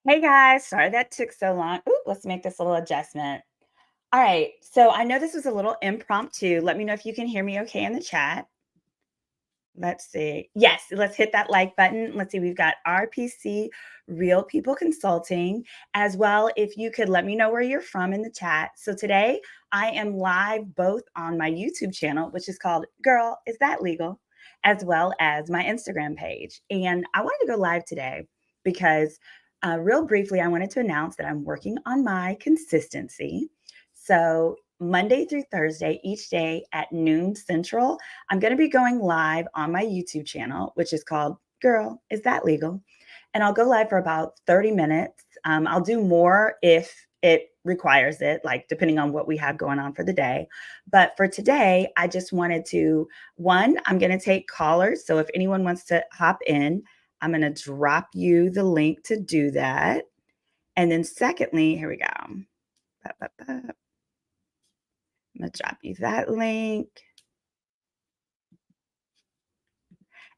Hey guys, sorry that took so long. Ooh, let's make this a little adjustment. All right, so I know this was a little impromptu. Let me know if you can hear me okay in the chat. Let's see. Yes, let's hit that like button. Let's see, we've got RPC, Real People Consulting, as well. If you could let me know where you're from in the chat. So today I am live both on my YouTube channel, which is called Girl, Is That Legal? As well as my Instagram page. And I wanted to go live today because, real briefly, I wanted to announce that I'm working on my consistency. So Monday through Thursday, each day at noon Central, I'm going to be going live on my YouTube channel, which is called Girl, Is That Legal? And I'll go live for about 30 minutes. I'll do more if it requires it, like depending on what we have going on for the day. But for today, I just wanted to, one, I'm going to take callers. So if anyone wants to hop in, I'm going to drop you the link to do that. And then secondly, here we go. I'm going to drop you that link.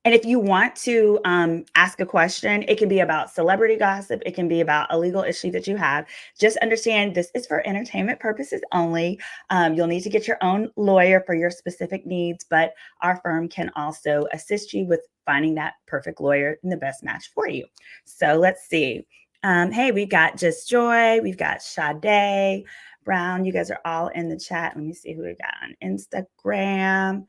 And if you want to ask a question, it can be about celebrity gossip. It can be about a legal issue that you have. Just understand this is for entertainment purposes only. You'll need to get your own lawyer for your specific needs, but our firm can also assist you with finding that perfect lawyer and the best match for you. So let's see. Hey, we've got Just Joy. We've got Sade Brown. You guys are all in the chat. Let me see who we got on Instagram.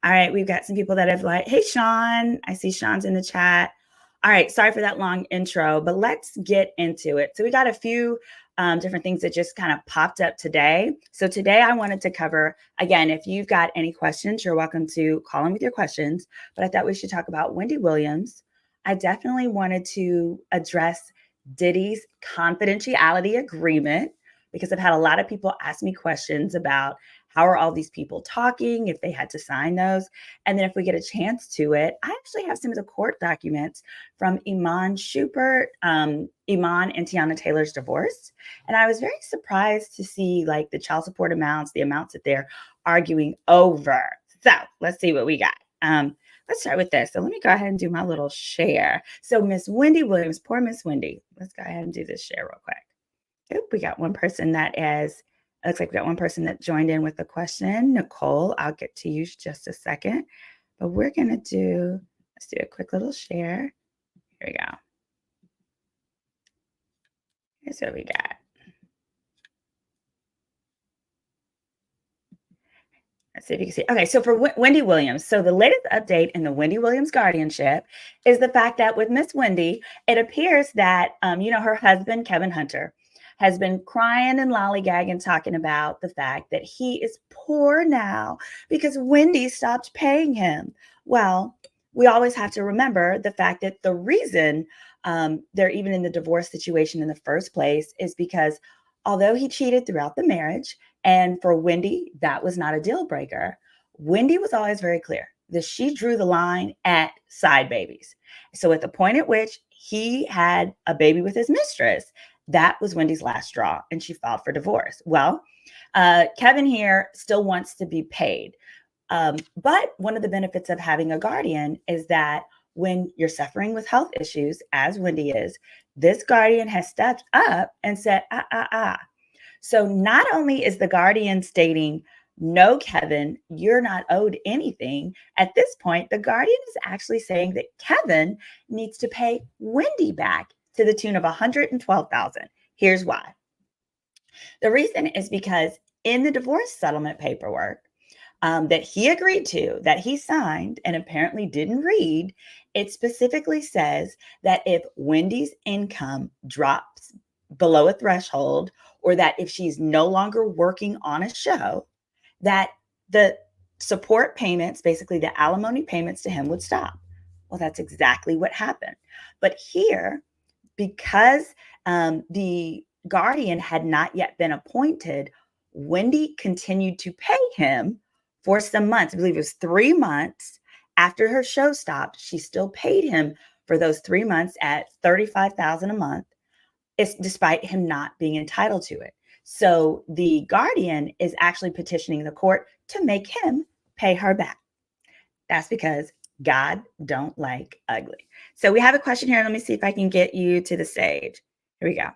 All right, we've got some people that have like, hey, Sean. I see Sean's in the chat. All right, sorry for that long intro, but let's get into it. So we got a few different things that just kind of popped up today. So today I wanted to cover, again, if you've got any questions, you're welcome to call in with your questions, but I thought we should talk about Wendy Williams. I definitely wanted to address Diddy's confidentiality agreement because I've had a lot of people ask me questions about how are all these people talking, if they had to sign those. And then if we get a chance to it, I actually have some of the court documents from Iman Schubert, Iman and Tiana Taylor's divorce. And I was very surprised to see like the child support amounts, the amounts that they're arguing over. So let's see what we got. Let's start with this. So let me go ahead and do my little share. So Miss Wendy Williams, poor Miss Wendy. Let's go ahead and do this share real quick. Oop, we got one person that is, looks like we got one person that joined in with the question. Nicole, I'll get to you just a second. But we're going to do, let's do a quick little share. Here we go. Here's what we got. Let's see if you can see. Okay, so for Wendy Williams, so the latest update in the Wendy Williams guardianship is the fact that with Miss Wendy, it appears that, her husband, Kevin Hunter, has been crying and lollygagging, talking about the fact that he is poor now because Wendy stopped paying him. Well, we always have to remember the fact that the reason they're even in the divorce situation in the first place is because although he cheated throughout the marriage, and for Wendy, that was not a deal breaker. Wendy was always very clear that she drew the line at side babies. So at the point at which he had a baby with his mistress, that was Wendy's last straw, and she filed for divorce. Well, Kevin here still wants to be paid. But one of the benefits of having a guardian is that when you're suffering with health issues, as Wendy is, this guardian has stepped up and said, So not only is the guardian stating, no, Kevin, you're not owed anything. At this point, the guardian is actually saying that Kevin needs to pay Wendy back to the tune of $112,000. Here's why. The reason is because in the divorce settlement paperwork that he agreed to, that he signed and apparently didn't read, it specifically says that if Wendy's income drops below a threshold, or that if she's no longer working on a show, that the support payments, basically the alimony payments to him, would stop. Well, that's exactly what happened. But here, because the guardian had not yet been appointed, Wendy continued to pay him for some months. I believe it was 3 months after her show stopped. She still paid him for those 3 months at $35,000 a month. It's despite him not being entitled to it. So the guardian is actually petitioning the court to make him pay her back. That's because God don't like ugly. So we have a question here. Let me see if I can get you to the stage. Here we go.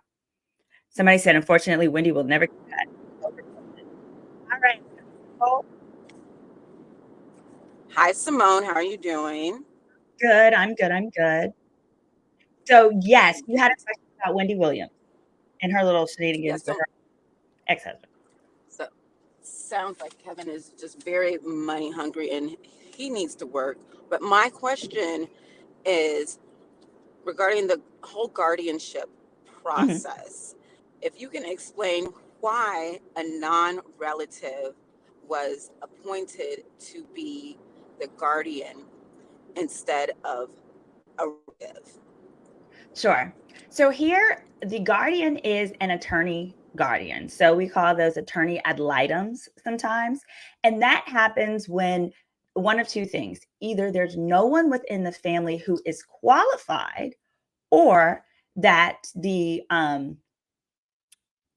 Somebody said, unfortunately, Wendy will never get that. All right. Oh, Hi, Simone. How are you doing? good. I'm good. I'm good. So, yes, you had a Good. question about Wendy Williams and her little Yeah, shenanigans with her ex-husband. so sounds like Kevin is just very money hungry and he needs to work. But my question is regarding the whole guardianship Mhm. process. If you can explain why a non-relative was appointed to be the guardian instead of a relative. Sure. So here, the guardian is an attorney guardian. So we call those attorney ad litems sometimes. And that happens when one of two things: either there's no one within the family who is qualified, or that the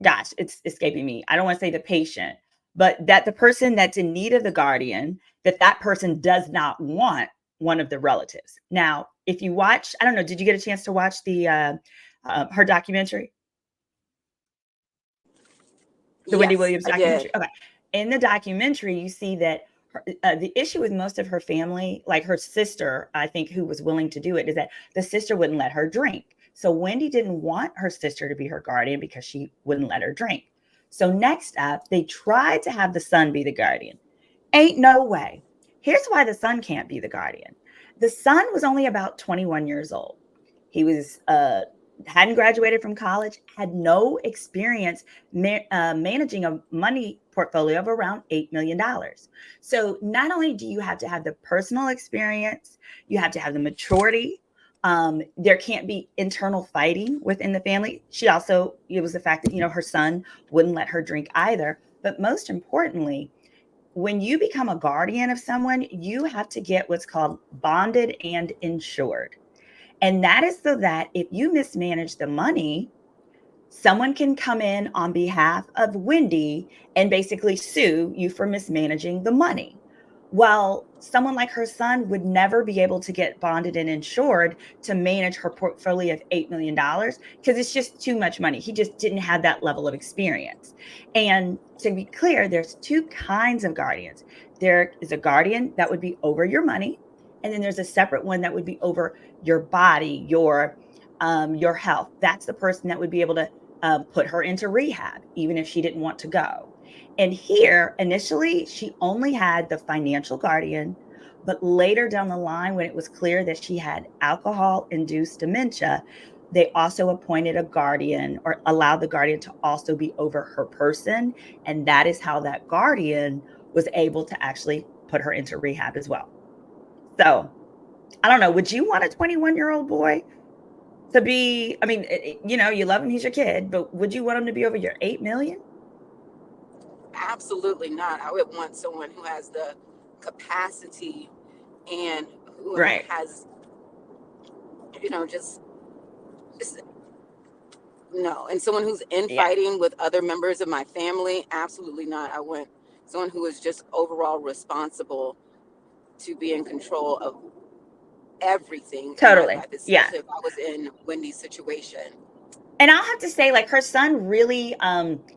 gosh, it's escaping me. I don't want to say the patient, but that the person that's in need of the guardian, that person does not want one of the relatives. Now, if you watch, I don't know, did you get a chance to watch the her documentary, the Wendy Yes, Williams I did. documentary? Okay, in the documentary, you see that the issue with most of her family, like her sister, I think, who was willing to do it, is that the sister wouldn't let her drink. So Wendy didn't want her sister to be her guardian because she wouldn't let her drink. So next up, they tried to have the son be the guardian. Ain't no way. Here's why the son can't be the guardian. The son was only about 21 years old. He was hadn't graduated from college, had no experience managing a money portfolio of around $8 million. So not only do you have to have the personal experience, you have to have the maturity. There can't be internal fighting within the family. She also, it was the fact that, her son wouldn't let her drink either. But most importantly, when you become a guardian of someone, you have to get what's called bonded and insured. And that is so that if you mismanage the money, someone can come in on behalf of Wendy and basically sue you for mismanaging the money. Well, someone like her son would never be able to get bonded and insured to manage her portfolio of $8 million because it's just too much money. He just didn't have that level of experience. And to be clear, there's two kinds of guardians. There is a guardian that would be over your money, and then there's a separate one that would be over your body, your health. That's the person that would be able to put her into rehab, even if she didn't want to go. And here, initially, she only had the financial guardian, but later down the line, when it was clear that she had alcohol induced dementia, they also appointed a guardian, or allowed the guardian to also be over her person. And that is how that guardian was able to actually put her into rehab as well. So I don't know. Would you want a 21-year-old boy to be, I mean, you love him, he's your kid, but would you want him to be over your 8 million? Absolutely not. I would want someone who has the capacity and who Right. has, just no. And someone who's Yeah. infighting with other members of my family, absolutely not. I want someone who is just overall responsible to be in control of everything in my Totally. life, Yeah. especially if I was in Wendy's situation. And I'll have to say, like, her son really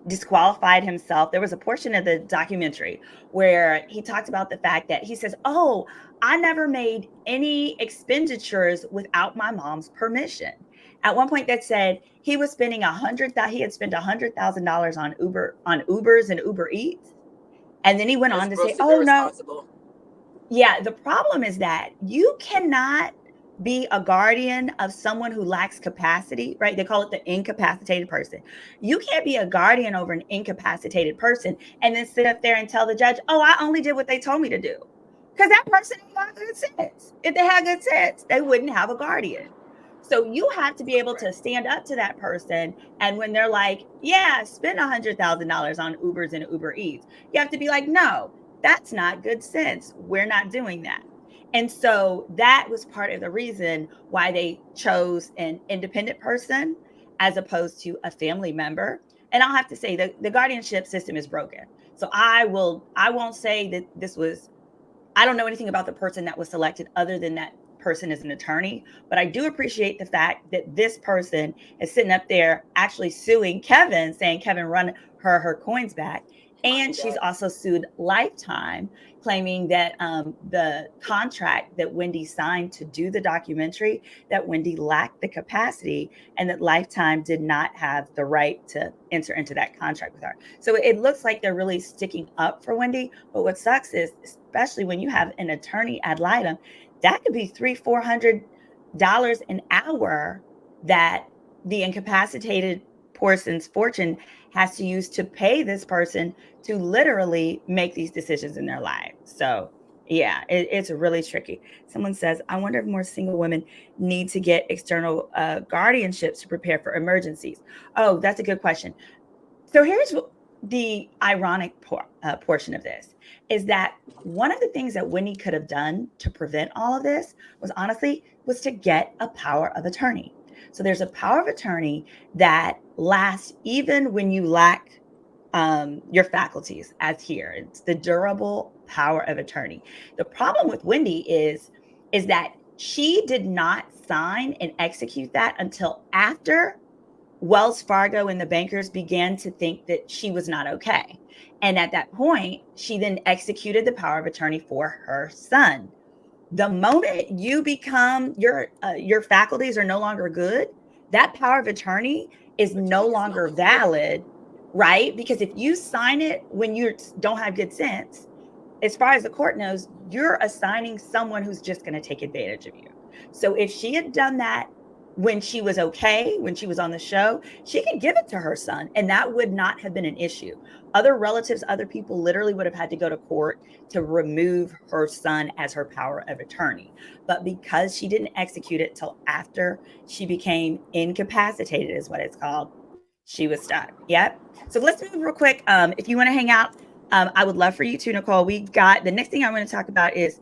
disqualified himself. There was a portion of the documentary where he talked about the fact that he says, "Oh, I never made any expenditures without my mom's permission." At one point, that said he was spending he had spent $100,000 on Ubers and Uber Eats, and then he went That's on to say, grossly "Oh no, irresponsible. yeah, the problem is that you cannot be a guardian of someone who lacks capacity, right? They call it the incapacitated person. You can't be a guardian over an incapacitated person and then sit up there and tell the judge, "Oh, I only did what they told me to do." Because that person ain't got good sense. If they had good sense, they wouldn't have a guardian. So you have to be able to Correct. stand up to that person. And when they're like, "Yeah, spend $100,000 on Ubers and Uber Eats," you have to be like, "No, that's not good sense. We're not doing that." And so that was part of the reason why they chose an independent person as opposed to a family member. And I'll have to say the guardianship system is broken. So I won't say that this was, I don't know anything about the person that was selected other than that person is an attorney, but I do appreciate the fact that this person is sitting up there actually suing Kevin, saying Kevin run her coins back. And she's also sued Lifetime, claiming that the contract that Wendy signed to do the documentary, that Wendy lacked the capacity and that Lifetime did not have the right to enter into that contract with her. So it looks like they're really sticking up for Wendy. But what sucks is, especially when you have an attorney ad litem, that could be $300-400 an hour that the incapacitated person's fortune has to use to pay this person to literally make these decisions in their lives. So yeah, it's really tricky. Someone says, I wonder if more single women need to get external guardianships to prepare for emergencies. Oh, that's a good question. So here's the ironic portion of this is that one of the things that Wendy could have done to prevent all of this was to get a power of attorney. So there's a power of attorney that lasts even when you lack your faculties, as here. It's the durable power of attorney. The problem with Wendy is that she did not sign and execute that until after Wells Fargo and the bankers began to think that she was not okay. And at that point, she then executed the power of attorney for her son. The moment you become your faculties are no longer good, that power of attorney is no longer valid, right? Because if you sign it when you don't have good sense, as far as the court knows, you're assigning someone who's just going to take advantage of you. So if she had done that when she was okay, when she was on the show, she could give it to her son, and that would not have been an issue. Other relatives, other people literally would have had to go to court to remove her son as her power of attorney. But because she didn't execute it till after she became incapacitated, is what it's called, she was stuck. Yep. So let's move real quick. If you want to hang out, I would love for you to, Nicole. We've got the next thing I want to talk about is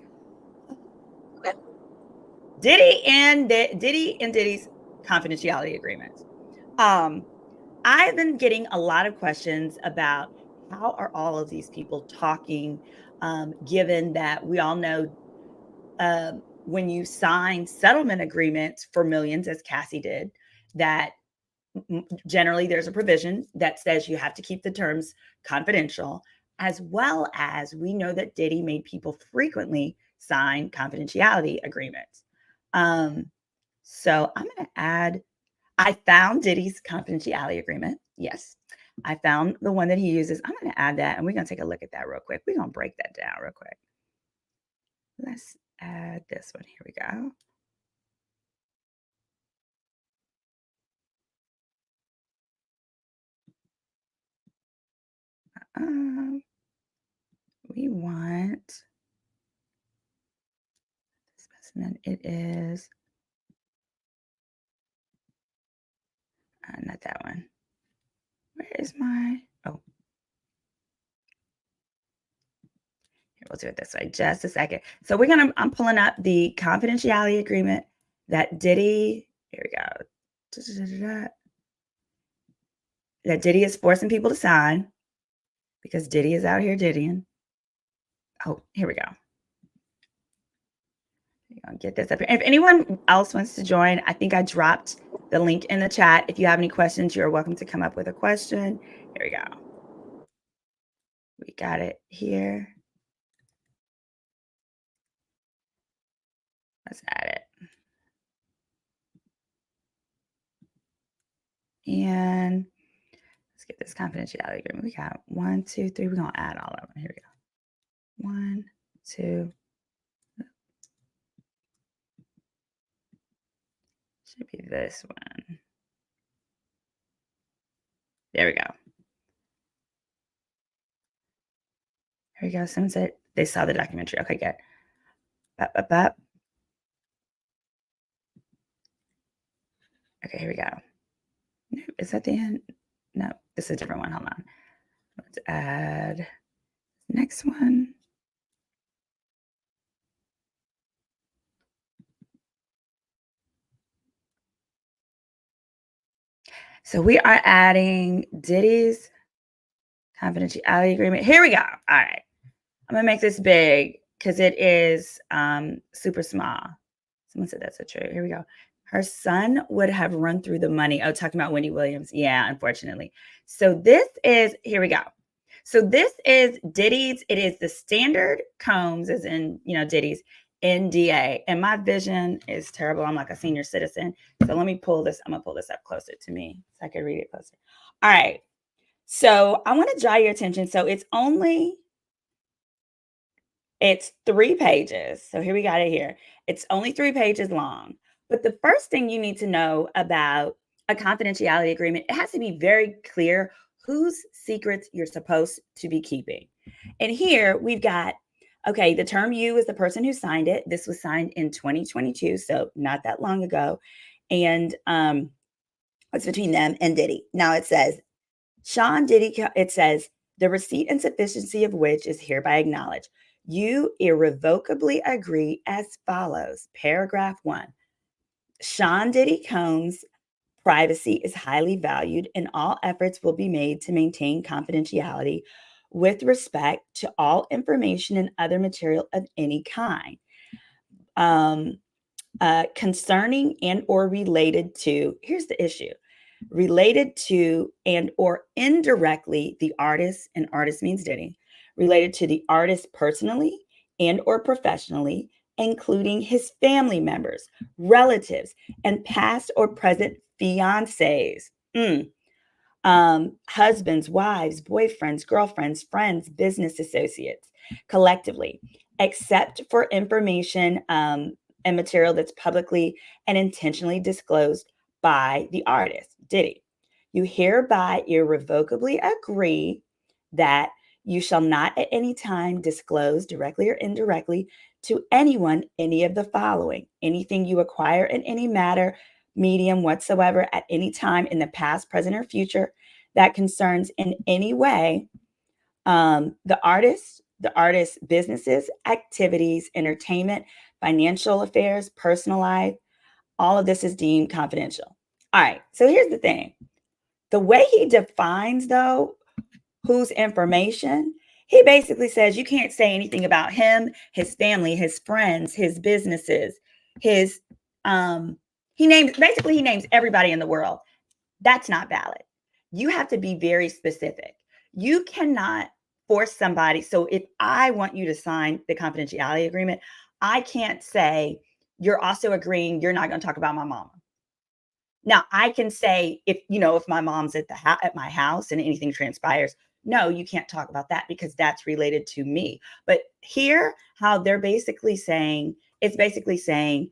Diddy and Diddy's confidentiality agreements. I've been getting a lot of questions about how are all of these people talking, given that we all know when you sign settlement agreements for millions, as Cassie did, that generally there's a provision that says you have to keep the terms confidential, as well as we know that Diddy made people frequently sign confidentiality agreements. So I'm going to add, I found Diddy's confidentiality agreement. Yes, I found the one that he uses. I'm going to add that and we're going to take a look at that real quick. We're going to break that down real quick. Let's add this one. Here we go. We want this specimen. It is not that one. Where is my, oh, here, we'll do it this way, just a second. So I'm pulling up the confidentiality agreement that Diddy, here we go, that Diddy is forcing people to sign because Diddy is out here Diddying. Oh, here we go. I'll get this up here. If anyone else wants to join, I think I dropped the link in the chat. If you have any questions, you're welcome to come up with a question. Here we go. We got it here. Let's add it. And let's get this confidentiality agreement. We got 1, 2, 3. We're going to add all of them. Here we go. 1, 2. Should be this one. There we go. Here we go. Someone said they saw the documentary. Okay, good. Okay, here we go. Is that the end? No, this is a different one. Hold on. Let's add next one. So we are adding Diddy's confidentiality agreement. Here we go. All right. I'm going to make this big because it is super small. Someone said that's so true. Here we go. Her son would have run through the money. Oh, talking about Wendy Williams. Yeah, unfortunately. So this is, here we go. So this is Diddy's, it is the standard Combs, as in, Diddy's NDA. And my vision is terrible. I'm like a senior citizen. So let me pull this. I'm going to pull this up closer to me so I can read it closer. All right. So I want to draw your attention. So it's 3 pages. So here we got it here. It's only 3 pages long. But the first thing you need to know about a confidentiality agreement, it has to be very clear whose secrets you're supposed to be keeping. And here we've got, okay, the term you is the person who signed it. This was signed in 2022, so not that long ago. And it's between them and Diddy. Now it says, Sean Diddy, it says, the receipt and sufficiency of which is hereby acknowledged. You irrevocably agree as follows. Paragraph 1. Sean Diddy Combs' privacy is highly valued, and all efforts will be made to maintain confidentiality with respect to all information and other material of any kind. Concerning and or related to, here's the issue, related to and or indirectly the artist, and artist means Diddy, related to the artist personally and or professionally, including his family members, relatives, and past or present fiancés, husbands, wives, boyfriends, girlfriends, friends, business associates, collectively, except for information and material that's publicly and intentionally disclosed by the artist, Diddy. You hereby irrevocably agree that you shall not at any time disclose directly or indirectly to anyone any of the following: anything you acquire in any matter, medium whatsoever at any time in the past, present, or future that concerns in any way the artist's businesses, activities, entertainment, financial affairs, personal life. All of this is deemed confidential. All right, so here's the thing. The way he defines, though, whose information, he basically says you can't say anything about him, his family, his friends, his businesses, his he names everybody in the world. That's not valid. You have to be very specific. You cannot force somebody. So if I want you to sign the confidentiality agreement, I can't say you're also agreeing you're not going to talk about my mama. Now, I can say if my mom's at my house and anything transpires, no, you can't talk about that because that's related to me. But here, how they're basically saying, it's basically saying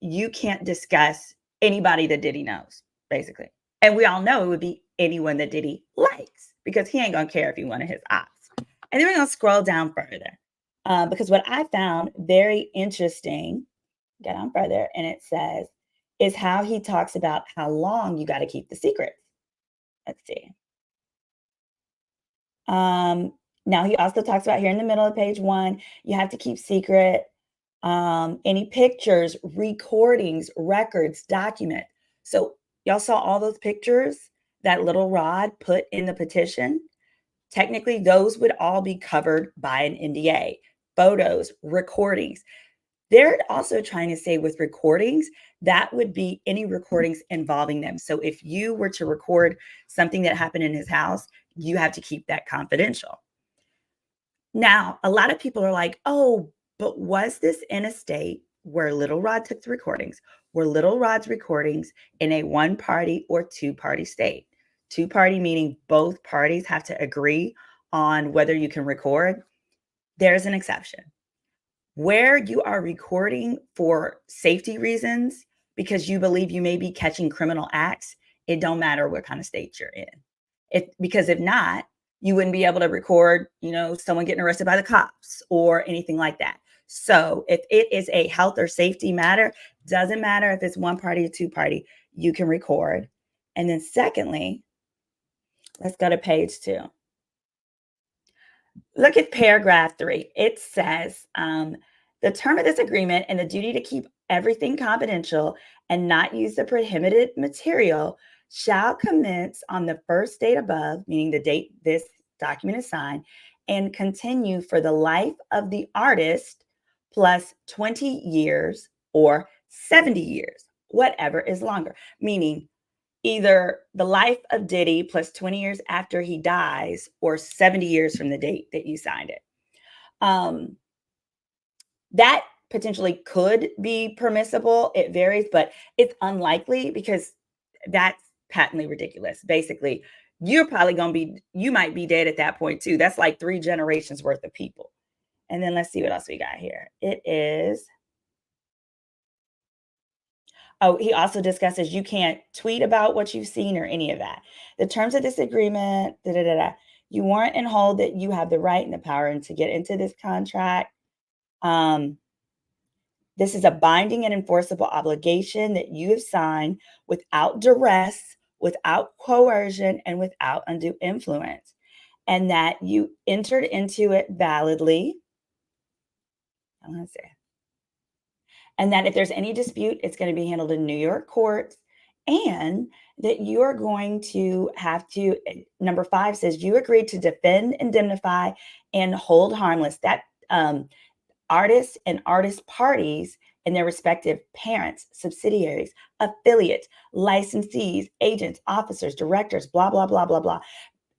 you can't discuss anybody that Diddy knows, basically. And we all know it would be anyone that Diddy likes because he ain't gonna care if you one of his ops. And then we're gonna scroll down further because what I found very interesting, get on further, and it says, is how he talks about how long you got to keep the secret. Let's see. Now he also talks about here in the middle of page 1, you have to keep secret any pictures, recordings, records, document. So y'all saw all those pictures that Little Rod put in the petition. Technically, those would all be covered by an NDA. Photos, recordings. They're also trying to say with recordings, that would be any recordings involving them. So if you were to record something that happened in his house, you have to keep that confidential. Now, a lot of people are like, oh, but was this in a state where Little Rod took the recordings? Were Little Rod's recordings in a one-party or two-party state? Two-party meaning both parties have to agree on whether you can record. There's an exception. Where you are recording for safety reasons because you believe you may be catching criminal acts, it don't matter what kind of state you're in. Because if not, you wouldn't be able to record, someone getting arrested by the cops or anything like that. So if it is a health or safety matter, doesn't matter if it's one party or two party, you can record. And then secondly, let's go to page 2. Look at paragraph 3. It says, the term of this agreement and the duty to keep everything confidential and not use the prohibited material shall commence on the first date above, meaning the date this document is signed, and continue for the life of the artist plus 20 years or 70 years, whatever is longer. Meaning either the life of Diddy plus 20 years after he dies or 70 years from the date that you signed it. That potentially could be permissible. It varies, but it's unlikely because that's patently ridiculous. Basically, you're probably going to be, you might be dead at that point too. That's like 3 generations worth of people. And then let's see what else we got here. It is, oh, he also discusses you can't tweet about what you've seen or any of that. The terms of this agreement, da, da, da, da, you warrant and hold that you have the right and the power and to get into this contract. This is a binding and enforceable obligation that you have signed without duress, without coercion, and without undue influence, and that you entered into it validly. I want to say, and that if there's any dispute, it's going to be handled in New York courts, and that you are going to have to, number 5 says you agreed to defend, indemnify, and hold harmless that artists and artist parties and their respective parents, subsidiaries, affiliates, licensees, agents, officers, directors, blah, blah, blah, blah, blah.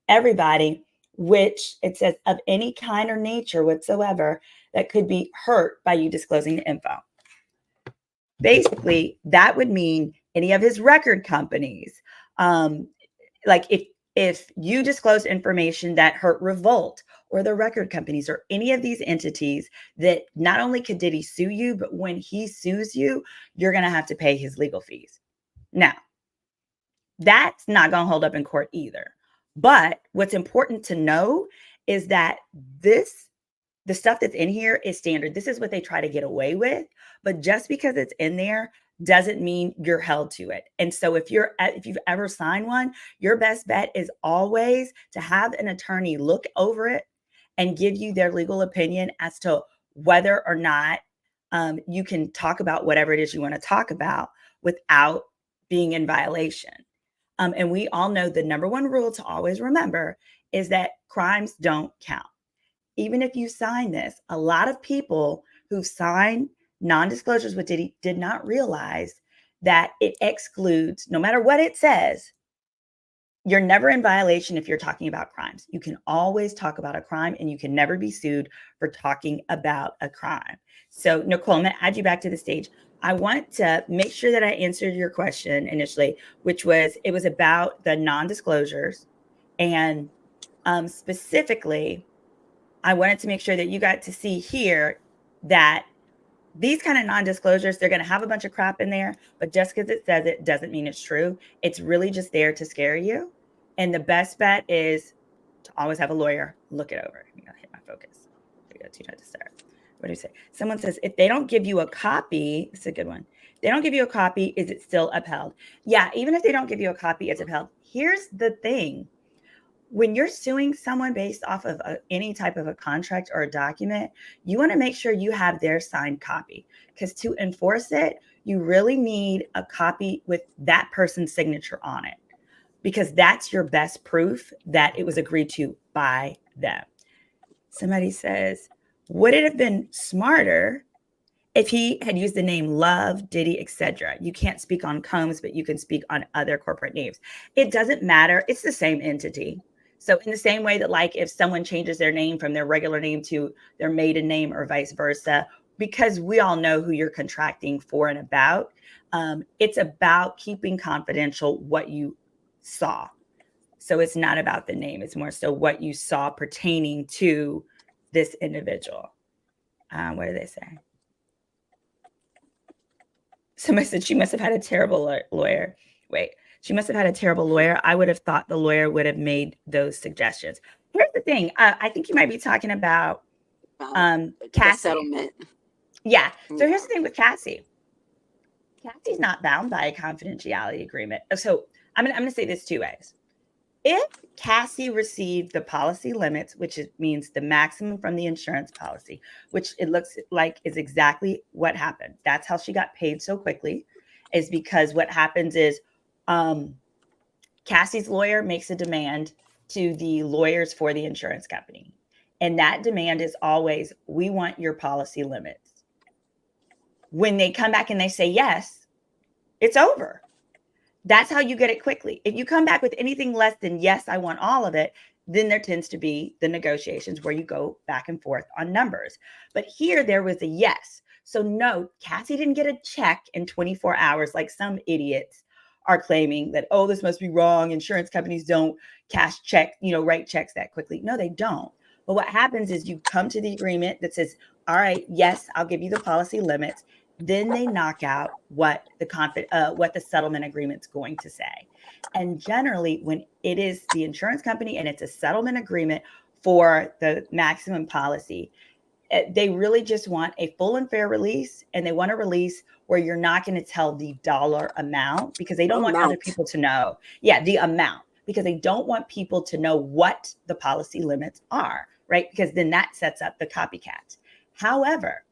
Everybody, which it says of any kind or nature whatsoever that could be hurt by you disclosing the info. Basically, that would mean any of his record companies. Like if you disclose information that hurt Revolt or the record companies or any of these entities, that not only could Diddy sue you, but when he sues you, you're going to have to pay his legal fees. Now, that's not going to hold up in court either. But what's important to know is that the stuff that's in here is standard. This is what they try to get away with. But just because it's in there doesn't mean you're held to it. And so if you've ever signed one, your best bet is always to have an attorney look over it and give you their legal opinion as to whether or not you can talk about whatever it is you want to talk about without being in violation. And we all know the number one rule to always remember is that crimes don't count. Even if you sign this, a lot of people who sign non-disclosures with Diddy did not realize that it excludes, no matter what it says, you're never in violation if you're talking about crimes. You can always talk about a crime and you can never be sued for talking about a crime. So Nicole, I'm gonna add you back to the stage. I want to make sure that I answered your question initially, which was, it was about the non-disclosures. And specifically, I wanted to make sure that you got to see here that these kind of non-disclosures, they're going to have a bunch of crap in there, but just because it says it doesn't mean it's true. It's really just there to scare you. And the best bet is to always have a lawyer look it over. I'm going to hit my focus. There we go. Too tight to start. What do you say? Someone says, if they don't give you a copy, it's a good one. If they don't give you a copy, is it still upheld? Yeah, even if they don't give you a copy, it's upheld. Here's the thing. When you're suing someone based off of any type of a contract or a document, you want to make sure you have their signed copy, because to enforce it, you really need a copy with that person's signature on it, because that's your best proof that it was agreed to by them. Somebody says, would it have been smarter if he had used the name Love, Diddy, etc.? You can't speak on Combs, but you can speak on other corporate names. It doesn't matter. It's the same entity. So in the same way that, like, if someone changes their name from their regular name to their maiden name or vice versa, because we all know who you're contracting for and about, it's about keeping confidential what you saw. So it's not about the name. It's more so what you saw pertaining to this individual. What do they say? Somebody said she must have had a terrible lawyer. Wait, she must have had a terrible lawyer. I would have thought the lawyer would have made those suggestions. Here's the thing. I think you might be talking about Cassie. The settlement. Yeah. So here's the thing with Cassie. Cassie's not bound by a confidentiality agreement. So I'm gonna say this 2 ways. If Cassie received the policy limits, which means the maximum from the insurance policy, which it looks like is exactly what happened. That's how she got paid so quickly, is because what happens is Cassie's lawyer makes a demand to the lawyers for the insurance company. And that demand is always, we want your policy limits. When they come back and they say yes, it's over. That's how you get it quickly. If you come back with anything less than yes, I want all of it, then there tends to be the negotiations where you go back and forth on numbers. But here there was a yes. So no, Cassie didn't get a check in 24 hours like some idiots are claiming that, oh, this must be wrong. Insurance companies don't cash check, write checks that quickly. No, they don't. But what happens is you come to the agreement that says, all right, yes, I'll give you the policy limits. Then they knock out what the settlement agreement's going to say. And generally, when it is the insurance company and it's a settlement agreement for the maximum policy, they really just want a full and fair release, and they want a release where you're not going to tell the dollar amount because they don't want other people to know. Yeah, the amount, because they don't want people to know what the policy limits are, right? Because then that sets up the copycats. However,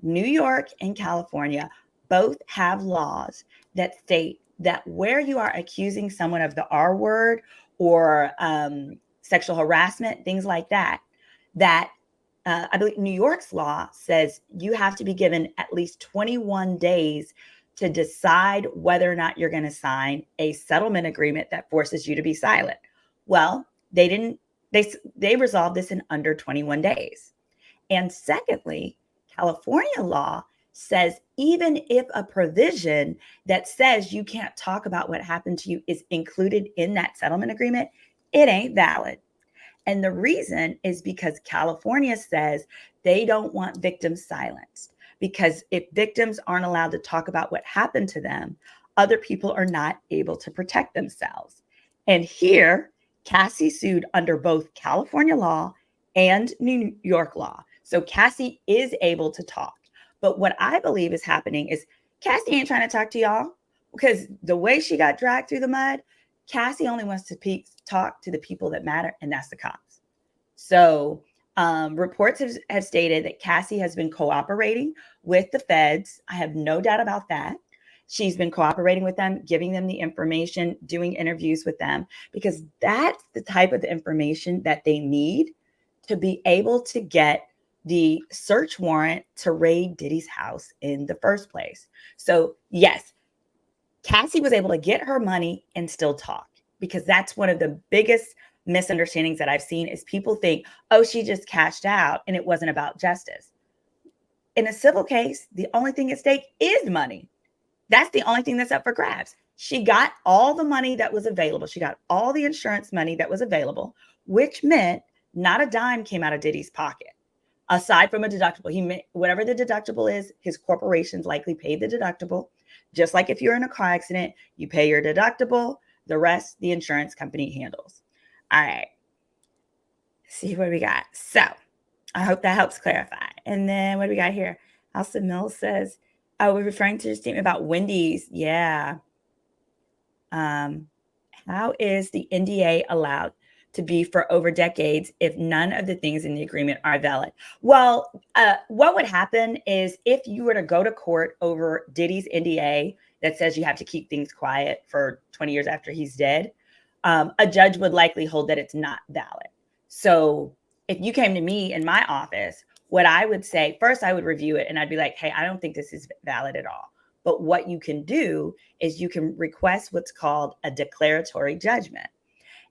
New York and California both have laws that state that where you are accusing someone of the R word or sexual harassment, things like that, I believe New York's law says you have to be given at least 21 days to decide whether or not you're going to sign a settlement agreement that forces you to be silent. Well, they didn't. They resolved this in under 21 days. And secondly, California law says even if a provision that says you can't talk about what happened to you is included in that settlement agreement, it ain't valid. And the reason is because California says they don't want victims silenced. Because if victims aren't allowed to talk about what happened to them, other people are not able to protect themselves. And here, Cassie sued under both California law and New York law. So Cassie is able to talk. But what I believe is happening is Cassie ain't trying to talk to y'all because the way she got dragged through the mud, Cassie only wants to talk to the people that matter, and that's the cops. So reports have stated that Cassie has been cooperating with the feds. I have no doubt about that. She's been cooperating with them, giving them the information, doing interviews with them, because that's the type of information that they need to be able to get the search warrant to raid Diddy's house in the first place. So yes, Cassie was able to get her money and still talk, because that's one of the biggest misunderstandings that I've seen is people think, oh, she just cashed out and it wasn't about justice. In a civil case, the only thing at stake is money. That's the only thing that's up for grabs. She got all the money that was available. She got all the insurance money that was available, which meant not a dime came out of Diddy's pocket. Aside from a deductible, whatever the deductible is, his corporations likely paid the deductible. Just like if you're in a car accident, you pay your deductible. The rest, the insurance company handles. All right. Let's see what we got. So I hope that helps clarify. And then what do we got here? Elsa Mills says, oh, we're referring to your statement about Wendy's. Yeah. How is the NDA allowed to be for over decades if none of the things in the agreement are valid? Well, what would happen is if you were to go to court over Diddy's NDA that says you have to keep things quiet for 20 years after he's dead, a judge would likely hold that it's not valid. So if you came to me in my office, what I would say, first I would review it and I'd be like, hey, I don't think this is valid at all. But what you can do is you can request what's called a declaratory judgment.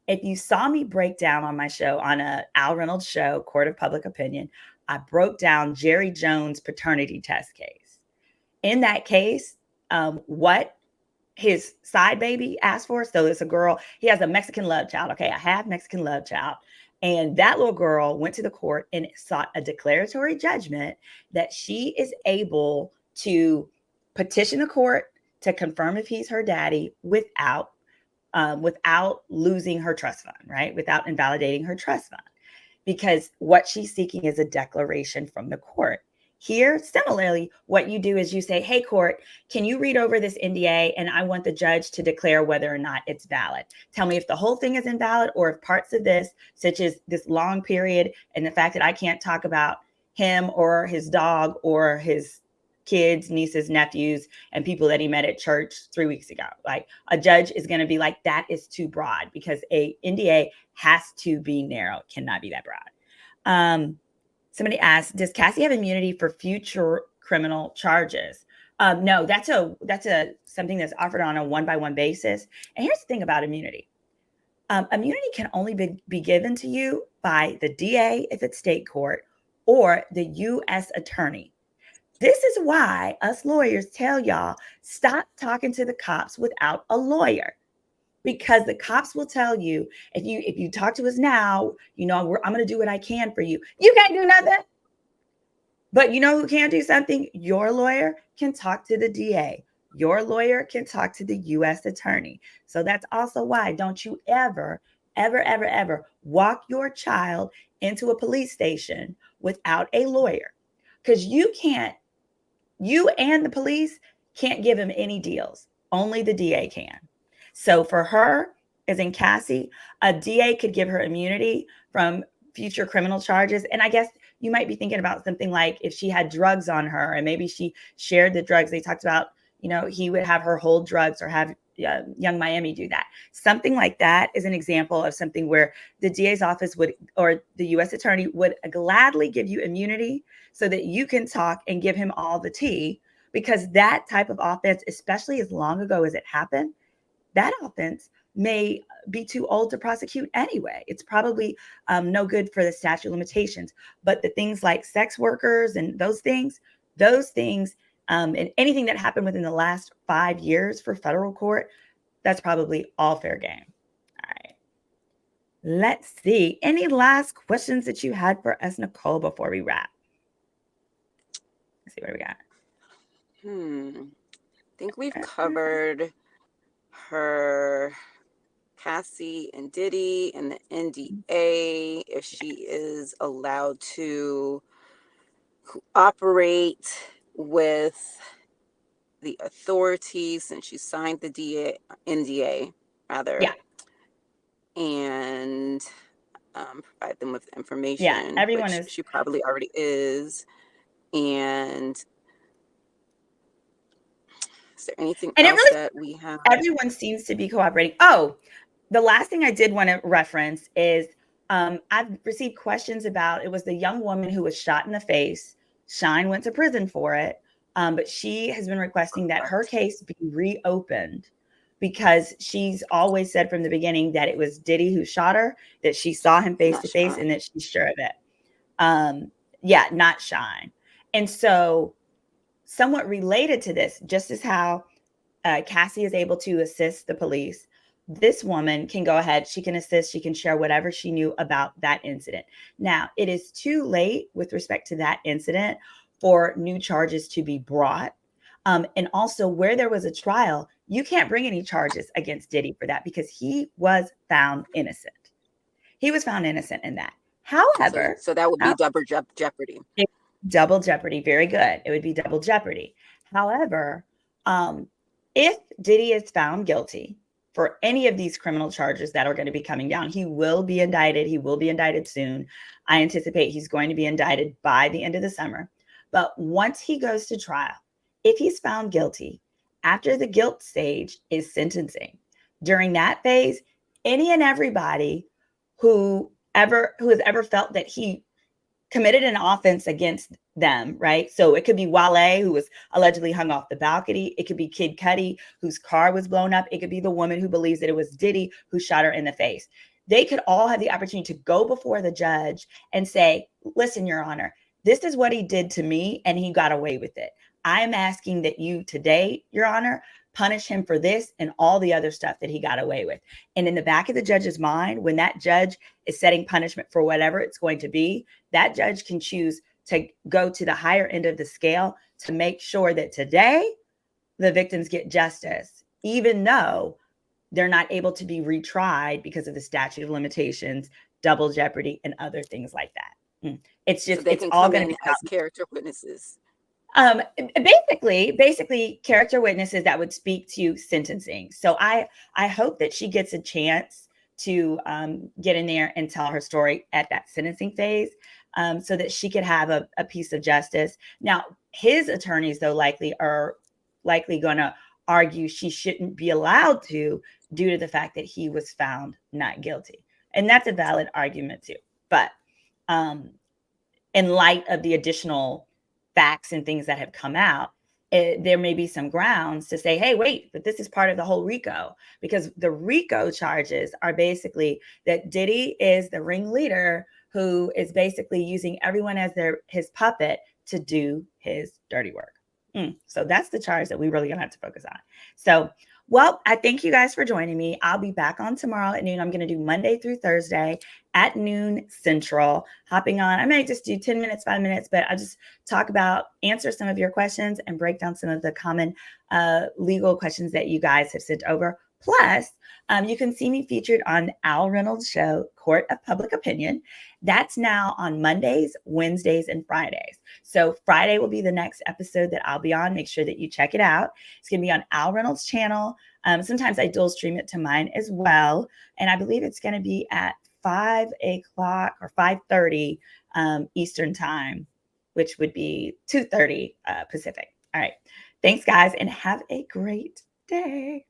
If you saw me break down on my show, on a Al Reynolds show, Court of Public Opinion, I broke down Jerry Jones' paternity test case. In that case, what his side baby asked for, so it's a girl, he has a Mexican love child, okay, a half Mexican love child. And that little girl went to the court and sought a declaratory judgment that she is able to petition the court to confirm if he's her daddy without losing her trust fund, right? Without invalidating her trust fund, because what she's seeking is a declaration from the court. Here, similarly, what you do is you say, hey, court, can you read over this NDA? And I want the judge to declare whether or not it's valid. Tell me if the whole thing is invalid or if parts of this, such as this long period and the fact that I can't talk about him or his dog or his kids, nieces, nephews, and people that he met at church 3 weeks ago. Like a judge is going to be like, that is too broad, because a NDA has to be narrow. It cannot be that broad. Somebody asked, does Cassie have immunity for future criminal charges. No, that's a something that's offered on a one-by-one basis. And here's the thing about immunity. Immunity can only be given to you by the DA if it's state court or the U.S. attorney. This is why us lawyers tell y'all, stop talking to the cops without a lawyer. Because the cops will tell you, if you talk to us now, I'm going to do what I can for you. You can't do nothing. But you know who can do something? Your lawyer can talk to the DA. Your lawyer can talk to the U.S. attorney. So that's also why don't you ever, ever, ever, ever walk your child into a police station without a lawyer. Because you and the police can't give him any deals. Only the DA can. So for her, as in Cassie, a DA could give her immunity from future criminal charges. And I guess you might be thinking about something like if she had drugs on her and maybe she shared the drugs. They talked about, he would have her hold drugs or have Young Miami do that. Something like that is an example of something where the DA's office would, or the U.S. attorney would gladly give you immunity so that you can talk and give him all the tea, because that type of offense, especially as long ago as it happened, that offense may be too old to prosecute anyway. It's probably no good for the statute of limitations. But the things like sex workers and those things, and anything that happened within the last 5 years for federal court, that's probably all fair game. All right. Let's see. Any last questions that you had for us, Nicole, before we wrap? Let's see what we got. I think we've covered her, Cassie and Diddy and the NDA, if she is allowed to cooperate with the authorities since she signed the NDA, rather. Yeah. And provide them with information. Yeah, everyone is. She probably already is. And is there anything else that we have? Everyone seems to be cooperating. Oh, the last thing I did want to reference is I've received questions about, it was the young woman who was shot in the face. Shine went to prison for it. But she has been requesting that her case be reopened because she's always said from the beginning that it was Diddy who shot her, that she saw him face to face and that she's sure of it. Not Shine. And so somewhat related to this, just as how Cassie is able to assist the police, this woman can go ahead, she can assist, she can share whatever she knew about that incident. Now, it is too late with respect to that incident for new charges to be brought. And also where there was a trial, you can't bring any charges against Diddy for that because he was found innocent. He was found innocent in that. However, so that would be double jeopardy. Double jeopardy. Very good. It would be double jeopardy. However, if Diddy is found guilty for any of these criminal charges that are going to be coming down, he will be indicted. He will be indicted soon. I anticipate he's going to be indicted by the end of the summer. But once he goes to trial, if he's found guilty, after the guilt stage is sentencing. During that phase, any and everybody who has ever felt that he committed an offense against them, right? So it could be Wale, who was allegedly hung off the balcony. It could be Kid Cudi, whose car was blown up. It could be the woman who believes that it was Diddy who shot her in the face. They could all have the opportunity to go before the judge and say, listen, Your Honor, this is what he did to me and he got away with it. I'm asking that you today, Your Honor, punish him for this and all the other stuff that he got away with. And in the back of the judge's mind, when that judge is setting punishment for whatever it's going to be, that judge can choose to go to the higher end of the scale to make sure that today the victims get justice, even though they're not able to be retried because of the statute of limitations, double jeopardy, and other things like that. It's just, so they it's can all come going in to be as character witnesses. Basically character witnesses that would speak to sentencing. So I hope that she gets a chance to get in there and tell her story at that sentencing phase, so that she could have a piece of justice. Now, his attorneys, though, are likely going to argue she shouldn't be allowed to due to the fact that he was found not guilty. And that's a valid argument too. But in light of the additional facts and things that have come out, there may be some grounds to say, hey, wait, but this is part of the whole RICO, because the RICO charges are basically that Diddy is the ringleader who is basically using everyone as his puppet to do his dirty work. So that's the charge that we really gonna have to focus on. So, well, I thank you guys for joining me. I'll be back on tomorrow at noon. I'm going to do Monday through Thursday at noon Central. Hopping on, I may just do 10 minutes, 5 minutes, but I'll just talk about, answer some of your questions and break down some of the common legal questions that you guys have sent over. Plus, you can see me featured on Al Reynolds' show, Court of Public Opinion. That's now on Mondays, Wednesdays, and Fridays. So Friday will be the next episode that I'll be on. Make sure that you check it out. It's going to be on Al Reynolds' channel. Sometimes I dual stream it to mine as well. And I believe it's going to be at 5 o'clock or 5:30 Eastern time, which would be 2:30 Pacific. All right. Thanks, guys, and have a great day.